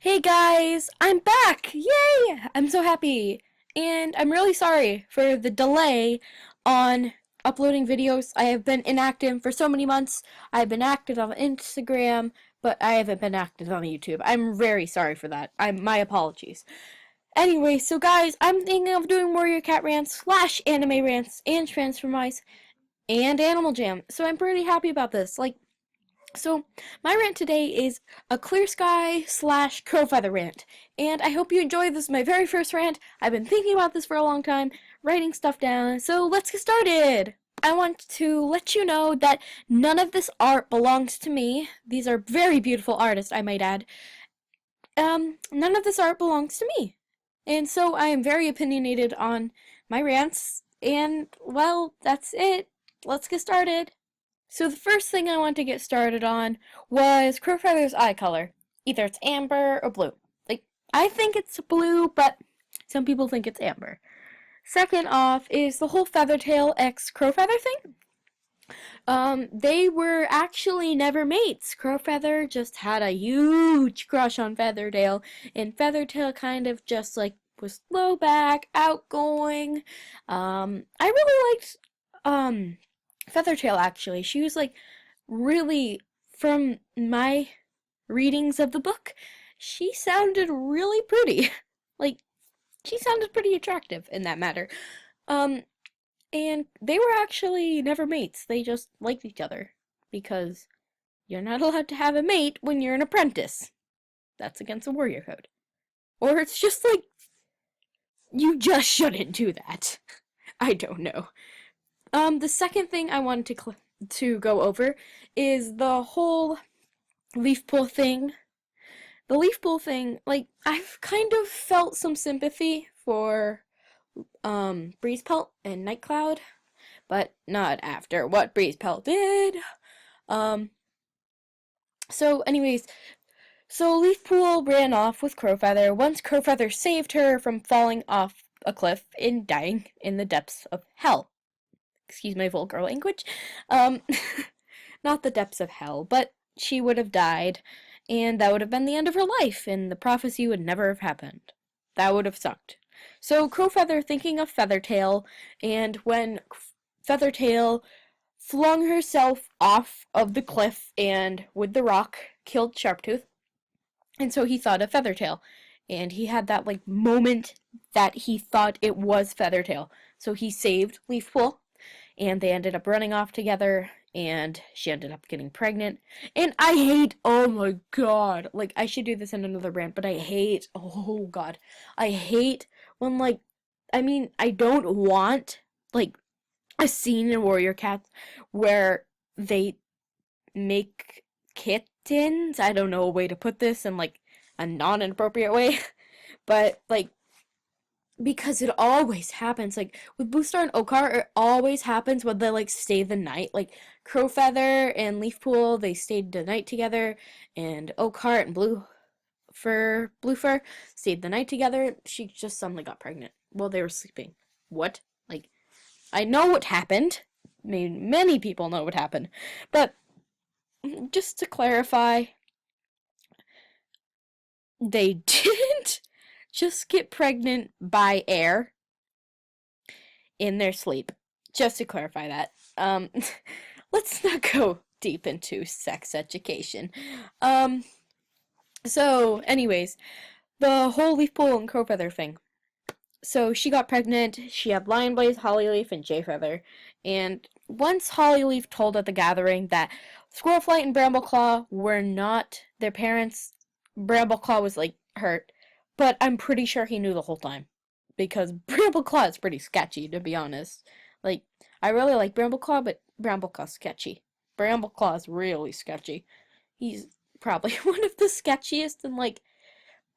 Hey guys, I'm back! Yay! I'm so happy. And I'm really sorry for the delay on uploading videos. I have been inactive for so many months. I've been active on Instagram, but I haven't been active on YouTube. I'm very sorry for that. My apologies. Anyway, so guys, I'm thinking of doing Warrior Cat rants, slash anime rants, and Transformize, and Animal Jam. So I'm pretty happy about this. So, my rant today is a clear sky slash Crowfeather rant, and I hope you enjoy this. My very first rant. I've been thinking about this for a long time, writing stuff down, so let's get started! I want to let you know that none of this art belongs to me. These are very beautiful artists, I might add. None of this art belongs to me. And so I am very opinionated on my rants, and, well, that's it. Let's get started. So the first thing I want to get started on was Crowfeather's eye color. Either it's amber or blue. I think it's blue, but some people think it's amber. Second off is the whole Feathertail x Crowfeather thing. They were actually never mates. Crowfeather just had a huge crush on Feathertail, and Feathertail kind of just was low back, outgoing. I really liked Feathertail actually. She was really, from my readings of the book, she sounded really pretty. like she sounded pretty attractive in that matter. And they were actually never mates. They just liked each other because you're not allowed to have a mate when you're an apprentice. That's against the warrior code. Or it's just you just shouldn't do that. I don't know. The second thing I wanted to go over is the whole leaf pool thing. The leaf pool thing, I've kind of felt some sympathy for Breeze Pelt and Night Cloud, but not after what Breeze Pelt did. So anyways, so Leaf Pool ran off with Crowfeather once Crowfeather saved her from falling off a cliff and dying in the depths of hell. Excuse my vulgar language. Not the depths of hell, but she would have died, and that would have been the end of her life, and the prophecy would never have happened. That would have sucked. So Crowfeather, thinking of Feathertail, and when Feathertail flung herself off of the cliff and with the rock killed Sharptooth, and so he thought of Feathertail, and he had that moment that he thought it was Feathertail. So he saved Leafpool, and they ended up running off together, and she ended up getting pregnant. And I hate, oh my god, I should do this in another rant, but I hate, oh god, I hate when, I don't want, a scene in Warrior Cats where they make kittens. I don't know a way to put this in, a non-inappropriate way, but, because it always happens, with Boostar and Okar, it always happens when they, stay the night. Crowfeather and Leafpool, they stayed the night together, and Okar and Bluefur stayed the night together. She just suddenly got pregnant while they were sleeping. What? I know what happened. I mean, many people know what happened. But, just to clarify, they didn't just get pregnant by air in their sleep. Just to clarify that. Let's not go deep into sex education. So, anyways, the whole Leafpool and Crowfeather thing. So she got pregnant, she had Lionblaze, Hollyleaf, and Jayfeather, and once Hollyleaf told at the gathering that Squirrelflight and Brambleclaw were not their parents, Brambleclaw was, hurt, but I'm pretty sure he knew the whole time, because Brambleclaw is pretty sketchy, to be honest. I really like Brambleclaw, but Brambleclaw's sketchy. Brambleclaw's really sketchy. He's probably one of the sketchiest and,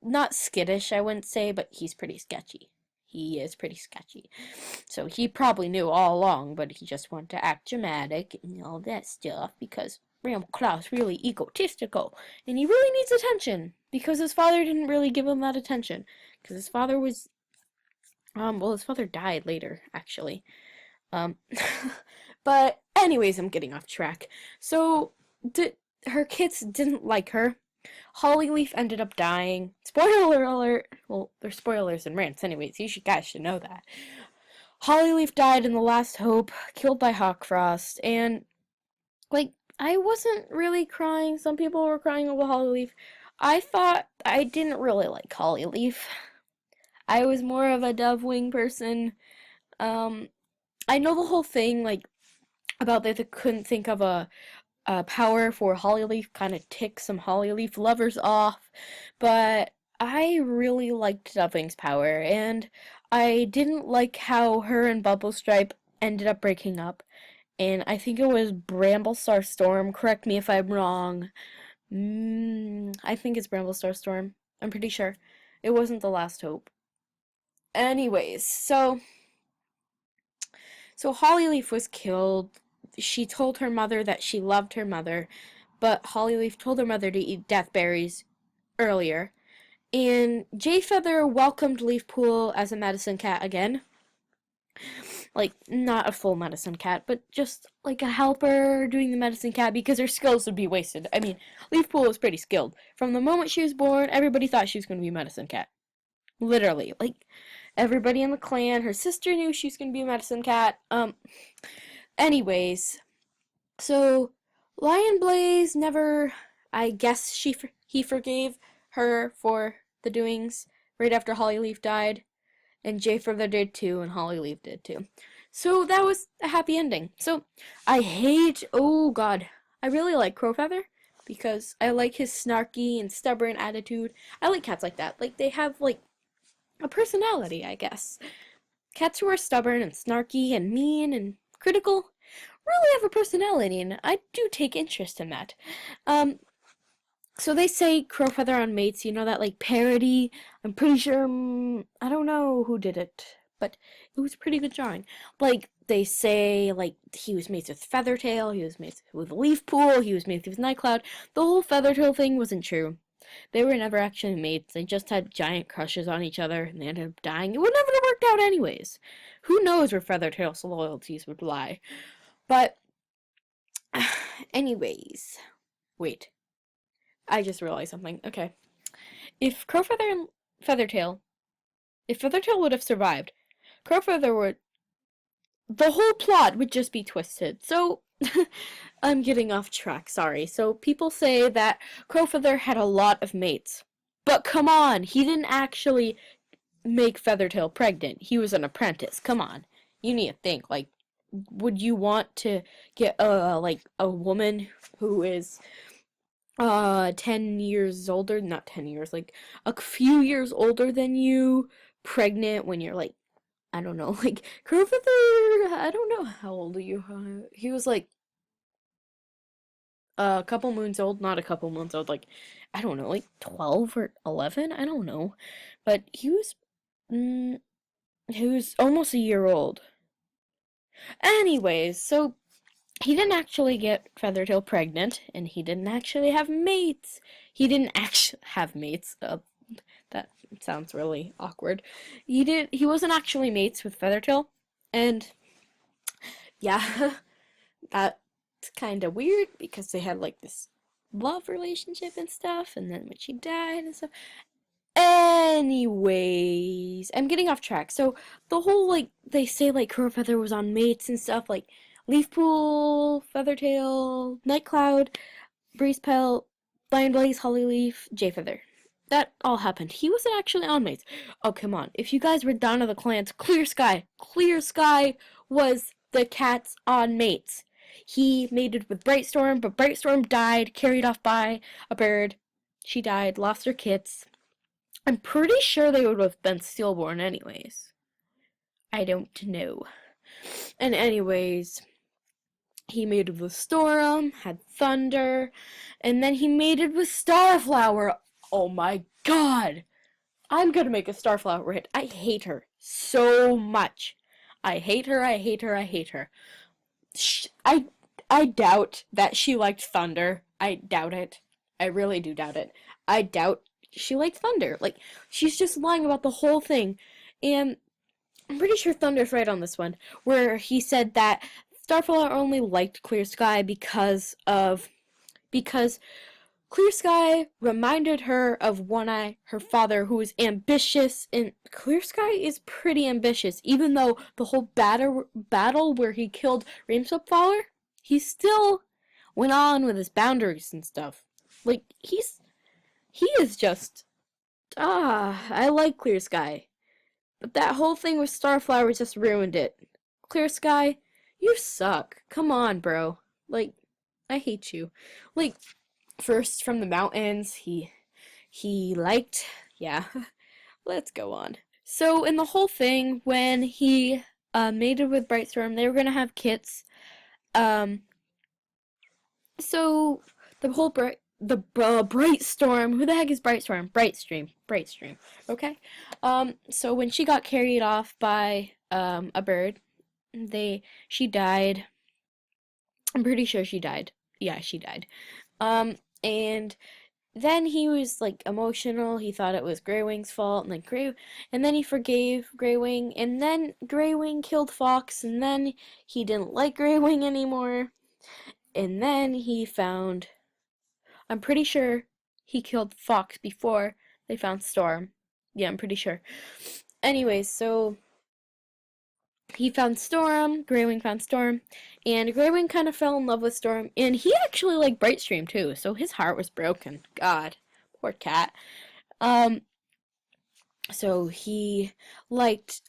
not skittish, I wouldn't say, but he's pretty sketchy. He is pretty sketchy. So he probably knew all along, but he just wanted to act dramatic and all that stuff because Brambleclaw's really egotistical and he really needs attention because his father didn't really give him that attention because his father was, his father died later, actually. But anyways, I'm getting off track. So her kids didn't like her Hollyleaf ended up dying. Spoiler alert! Well, there's spoilers and rants anyways, guys should know that. Hollyleaf died in the last hope, killed by Hawkfrost, and, like, I wasn't really crying. Some people were crying over Hollyleaf. I didn't really like Hollyleaf. I was more of a Dovewing person. Um, I know the whole thing, like, about that they couldn't think of a power for Hollyleaf kind of ticks some Hollyleaf lovers off, but I really liked Dovewing's power, and I didn't like how her and Bubblestripe ended up breaking up, and I think it was Bramblestar Storm, correct me if I'm wrong. I think it's Bramblestar Storm. I'm pretty sure. It wasn't the last hope. Anyways, so Hollyleaf was killed. She told her mother that she loved her mother, but Hollyleaf told her mother to eat death berries earlier. And Jayfeather welcomed Leafpool as a medicine cat again. Like, not a full medicine cat, but just like a helper doing the medicine cat because her skills would be wasted. I mean, Leafpool was pretty skilled. From the moment she was born, everybody thought she was going to be a medicine cat. Literally. Like, everybody in the clan, her sister knew she was going to be a medicine cat. Anyways, so Lion Blaze never, I guess he forgave her for the doings right after Hollyleaf died, and Jayfeather did too, and Hollyleaf did too. So that was a happy ending. So oh god, I really like Crowfeather because I like his snarky and stubborn attitude. I like cats like that. Like, they have, like, a personality, I guess. Cats who are stubborn and snarky and mean and critical really have a personality, and I do take interest in that. So they say Crowfeather on mates, you know, that, like, parody. I'm pretty sure, I don't know who did it, but it was a pretty good drawing. Like, they say, like, he was mates with Feathertail, he was mates with Leafpool, he was mates with Nightcloud. The whole Feathertail thing wasn't true. They were never actually mates. They just had giant crushes on each other, and they ended up dying. It would never have worked out anyways. Who knows where Feathertail's loyalties would lie. But, anyways, wait. I just realized something. Okay. If Crowfeather and Feathertail, if Feathertail would have survived, Crowfeather would, the whole plot would just be twisted. So, I'm getting off track, sorry. So, people say that Crowfeather had a lot of mates. But come on, he didn't actually make Feathertail pregnant. He was an apprentice. Come on. You need to think, like, would you want to get like a woman who is 10 years older, not 10 years, like a few years older than you, pregnant when you're like, I don't know, like Crowfeather, I don't know how old are you? He was like a couple moons old, not a couple months old, like, I don't know, like 12 or 11, I don't know, but he was almost a year old. Anyways, so he didn't actually get Feathertail pregnant, and he didn't actually have mates. He didn't actually have mates. That sounds really awkward. He wasn't actually mates with Feathertail, and yeah, that's kind of weird because they had like this love relationship and stuff, and then when she died and stuff. Anyways, I'm getting off track. So the whole, like, they say like Crowfeather was on mates and stuff, like Leafpool, Feathertail, Nightcloud, Breezepelt, Lion Blaze, Hollyleaf, Jayfeather. That all happened. He wasn't actually on mates. Oh, come on. If you guys read Dawn of the Clans, Clear Sky. Clear Sky was the cat's on mates. He mated with Brightstorm, but Brightstorm died, carried off by a bird. She died, lost her kits. I'm pretty sure they would have been stillborn anyways. I don't know. And anyways, he mated with Storm, had Thunder, and then he mated with Starflower. Oh my god! I'm gonna make a Starflower hit. I hate her so much. I hate her, I hate her, I hate her. I doubt that she liked Thunder. I doubt it. I really do doubt it. I doubt she liked Thunder. Like, she's just lying about the whole thing. And I'm pretty sure Thunder's right on this one, where he said that Starflower only liked Clear Sky because Clear Sky reminded her of One Eye, her father, who was ambitious, and Clear Sky is pretty ambitious, even though the whole battle where he killed Flower, he still went on with his boundaries and stuff. Like, he is just, I like Clear Sky. But that whole thing with Starflower just ruined it. Clear Sky, you suck. Come on, bro. Like, I hate you. Like, first from the mountains, he liked, yeah. Let's go on. So in the whole thing, when he mated with Brightstorm, they were gonna have kits. So the whole Brightstorm. Who the heck is Brightstorm? Brightstream. Okay. So when she got carried off by a bird, she died. I'm pretty sure she died. Yeah, she died. And then he was like emotional. He thought it was Greywing's fault, and then he forgave Greywing, and then Greywing killed Fox, and then he didn't like Greywing anymore. And then he found, I'm pretty sure he killed Fox before they found Storm. Yeah, I'm pretty sure. Anyways, so he found Storm, Greywing found Storm, and Greywing kind of fell in love with Storm, and he actually liked Brightstream too, so his heart was broken. God, poor cat. So he liked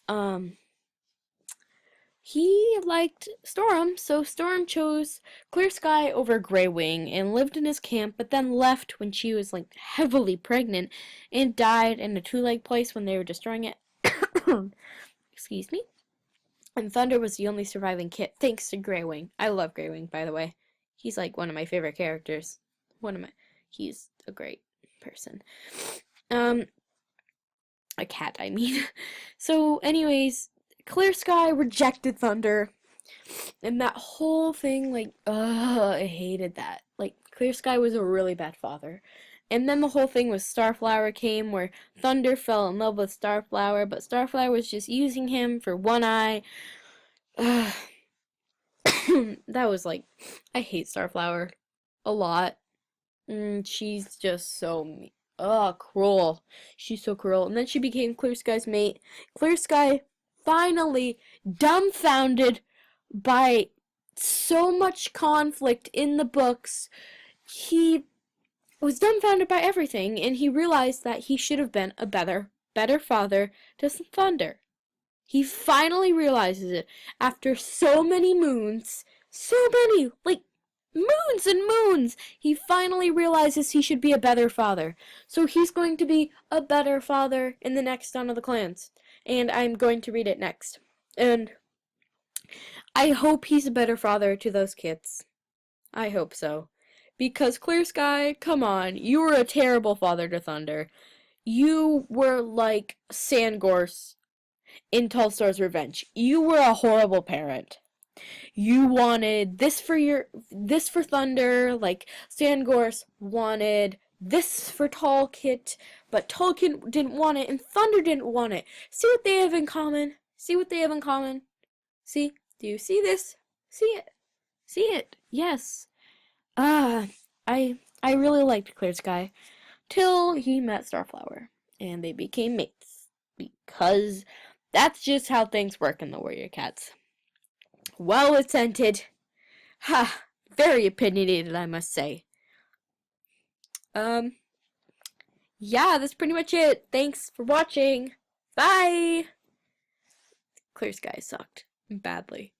Storm, so Storm chose Clear Sky over Greywing and lived in his camp, but then left when she was like heavily pregnant and died in a two-leg place when they were destroying it. Excuse me. And Thunder was the only surviving kit, thanks to Greywing. I love Greywing, by the way. He's like one of my favorite characters. He's a great person. A cat, I mean. So, anyways, Clear Sky rejected Thunder. And that whole thing, like, I hated that. Like, Clear Sky was a really bad father. And then the whole thing with Starflower came where Thunder fell in love with Starflower, but Starflower was just using him for One Eye. That was like, I hate Starflower a lot. She's just so cruel. She's so cruel. And then she became Clear Sky's mate. Clear Sky finally, dumbfounded by so much conflict in the books, he was dumbfounded by everything, and he realized that he should have been a better father to Thunder. He finally realizes it after so many moons, like moons and moons. He finally realizes he should be a better father. So he's going to be a better father in the next Dawn of the Clans. And I'm going to read it next. And I hope he's a better father to those kids. I hope so. Because Clear Sky, come on, you were a terrible father to Thunder. You were like Sandgorse in Telstar's Revenge. You were a horrible parent. You wanted this for Thunder, like Sandgorse wanted this for Tallkit, but Tallkit didn't want it, and Thunder didn't want it. See what they have in common? See? Do you see this? See it? See it? Yes. I really liked Clear Sky till he met Starflower, and they became mates, because that's just how things work in the Warrior Cats. Well attended. Ha! Very opinionated, I must say. Yeah, that's pretty much it. Thanks for watching. Bye! Clear Sky sucked badly.